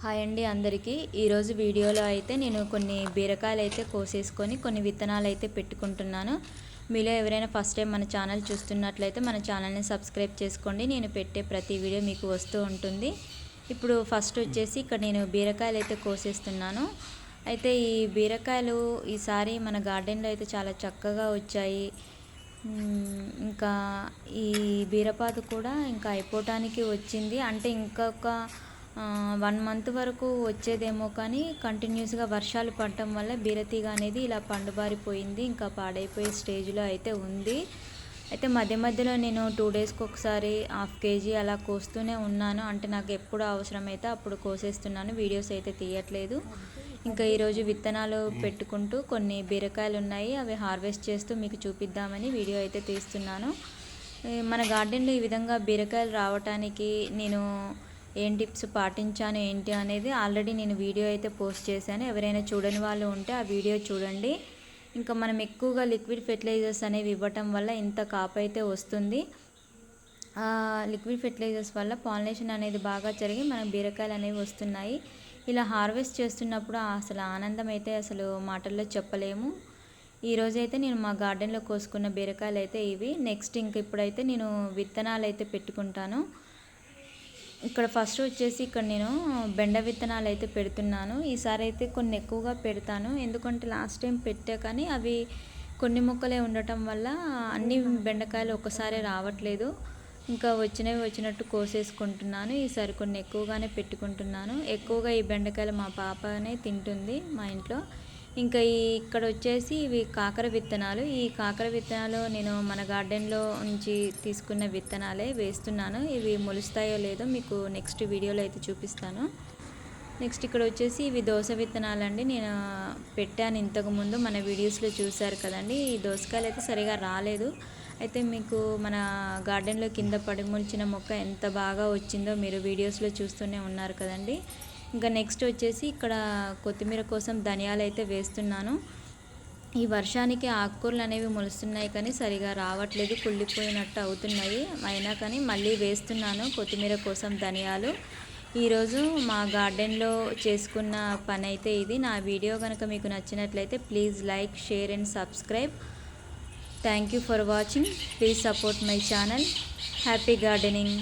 Hi అండి అందరికీ. ఈరోజు వీడియోలో అయితే నేను కొన్ని బీరకాయలు అయితే కోసేసుకొని కొన్ని విత్తనాలు అయితే పెట్టుకుంటున్నాను. మీలో ఎవరైనా ఫస్ట్ టైం మన ఛానల్ చూస్తున్నట్లయితే మన ఛానల్ని సబ్స్క్రైబ్ చేసుకోండి. నేను పెట్టే ప్రతి వీడియో మీకు వస్తూ ఉంటుంది. ఇప్పుడు ఫస్ట్ వచ్చేసి ఇక్కడ నేను బీరకాయలు అయితే కోసేస్తున్నాను. అయితే ఈ బీరకాయలు ఈసారి మన గార్డెన్లో అయితే చాలా చక్కగా వచ్చాయి. ఇంకా ఈ బీరపాదు కూడా ఇంకా అయిపోవటానికి వచ్చింది. అంటే ఇంకొక 1 మంత్ వరకు వచ్చేదేమో, కానీ కంటిన్యూస్గా వర్షాలు పడటం వల్ల బీరతీగ అనేది ఇలా పండుబారిపోయింది. ఇంకా పాడైపోయే స్టేజ్లో అయితే ఉంది. అయితే మధ్య మధ్యలో నేను 2 డేస్కి ఒకసారి 1/2 kg అలా కోస్తూనే ఉన్నాను. అంటే నాకు ఎప్పుడు అవసరమైతే అప్పుడు కోసేస్తున్నాను, వీడియోస్ అయితే తీయట్లేదు. ఇంకా ఈరోజు విత్తనాలు పెట్టుకుంటూ కొన్ని బీరకాయలు ఉన్నాయి, అవి హార్వెస్ట్ చేస్తూ మీకు చూపిద్దామని వీడియో అయితే తీస్తున్నాను. మన గార్డెన్లో ఈ విధంగా బీరకాయలు రావటానికి నేను ఏం టిప్స్ పాటించాను ఏంటి అనేది ఆల్రెడీ నేను వీడియో అయితే పోస్ట్ చేశాను. ఎవరైనా చూడని వాళ్ళు ఉంటే ఆ వీడియో చూడండి. ఇంకా మనం ఎక్కువగా లిక్విడ్ ఫెర్టిలైజర్స్ అనేవి ఇవ్వటం వల్ల ఇంత కాపు అయితే వస్తుంది. లిక్విడ్ ఫెర్టిలైజర్స్ వల్ల పాలినేషన్ అనేది బాగా జరిగి మన బీరకాయలు అనేవి వస్తున్నాయి. ఇలా హార్వెస్ట్ చేస్తున్నప్పుడు అసలు ఆనందం అయితే అసలు మాటల్లో చెప్పలేము. ఈరోజైతే నేను మా గార్డెన్లో కోసుకున్న బీరకాయలు అయితే ఇవి. నెక్స్ట్ ఇప్పుడైతే నేను విత్తనాలు అయితే పెట్టుకుంటాను. ఇక్కడ ఫస్ట్ వచ్చేసి ఇక్కడ నేను బెండ విత్తనాలు అయితే పెడుతున్నాను. ఈసారి అయితే కొన్ని ఎక్కువగా పెడతాను, ఎందుకంటే లాస్ట్ టైం పెట్టా కానీ అవి కొన్ని మొక్కలే ఉండటం వల్ల అన్ని బెండకాయలు ఒకసారి రావట్లేదు. ఇంకా వచ్చినవి వచ్చినట్టు కోసేసుకుంటున్నాను. ఈసారి కొన్ని ఎక్కువగానే పెట్టుకుంటున్నాను. ఎక్కువగా ఈ బెండకాయలు మా పాపనే తింటుంది మా ఇంట్లో. ఇంకా ఇక్కడ వచ్చేసి ఇవి కాకర విత్తనాలు. ఈ కాకర విత్తనాలు నేను మన గార్డెన్లో నుంచి తీసుకున్న విత్తనాలే వేస్తున్నాను. ఇవి మొలుస్తాయో లేదో మీకు నెక్స్ట్ వీడియోలో అయితే చూపిస్తాను. నెక్స్ట్ ఇక్కడ వచ్చేసి ఇవి దోస విత్తనాలు అండి. నేను పెట్టాను ఇంతకుముందు, మన వీడియోస్లో చూశారు కదండి. ఈ దోసకాయలు అయితే సరిగా రాలేదు. అయితే మీకు మన గార్డెన్లో కింద పడిమొలిచిన మొక్క ఎంత బాగా వచ్చిందో మీరు వీడియోస్లో చూస్తూనే ఉన్నారు కదండి. ఇంకా నెక్స్ట్ వచ్చేసి ఇక్కడ కొత్తిమీర కోసం ధనియాలు అయితే వేస్తున్నాను. ఈ వర్షానికి ఆకుకూరలు అనేవి మొలుస్తున్నాయి కానీ సరిగా రావట్లేదు, కుళ్ళిపోయినట్టు అవుతున్నాయి. అయినా కానీ మళ్ళీ వేస్తున్నాను కొత్తిమీర కోసం ధనియాలు. ఈరోజు మా గార్డెన్లో చేసుకున్న పని అయితే ఇది. నా వీడియో కనుక మీకు నచ్చినట్లయితే please like, share and subscribe. Thank you for watching. Please support my channel. Happy gardening.